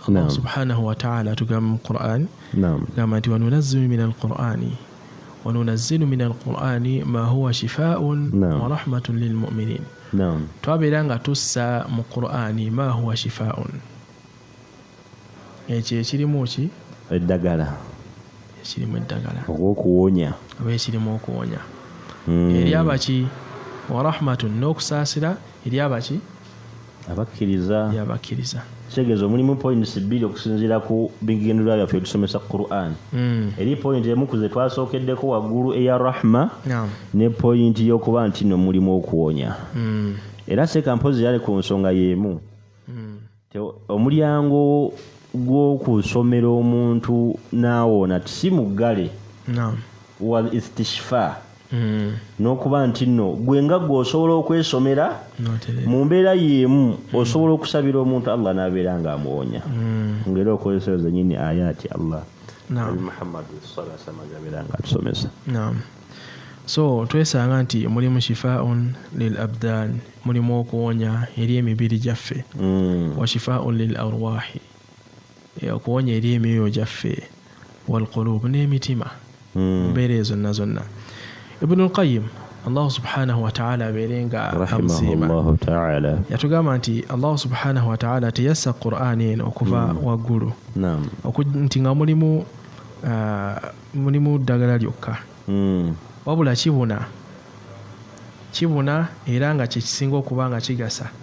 Allah subhanahu wa ta'ala tugamba mu Qur'an gamba nti wanunazzilu min al-Qur'ani ma huwa shifaa'un wa rahmatun lil mu'minin. Twabeera nga tussa mu Qur'ani ma huwa shifaa'un, ekyo ekirimu ki eddagala, ekirimu eddagala okuwonya, oba ekirimu okuwonya eri abaki, wa rahmatun n'okusaasira eri abaki, abakkiriza. Kitegeeza mulimu points bbiri okusinziira ku bigendererwa byaffe tusomesa Qur'an. Eri point emu ku ze twasookeddeko waggulu eya rahma ne point y'okuba nti no mulimu okuwonya. Era seeka mpozi yali ku nsonga y'emu. Omulyango gw'okusomera omuntu n'awona si muggale wal istishfa, n'okuba nti nno gwe nga gwe osobola okwesomera mu mbeera y'emu osobola okusabira omuntu Allah n'abeera ng'amuwonya. Ngera okozesa nyini ayati Allah Muhammad sallallahu alaihi wasallam gabeera ng'atusomesa. So twesanga nti mulimu shifaa'un lil abdan, mulimu okuwonya eri emibiri gyaffe, wa shifaa'un lil arwahi, okuwonya eri emyoyo gyaffe, wal qulub n'emitima, mbeera ezo zonna. Ibn al-Qayyim Allah subhanahu wa ta'ala abeerenga amusiima yatugamba nti Allah subhanahu wa ta'ala teyassa Qur'ani eno okuva waggulu nti nga mulimu ddagala lyokka, wabula kibuna era nga kye kisinga okuba nga kigasa.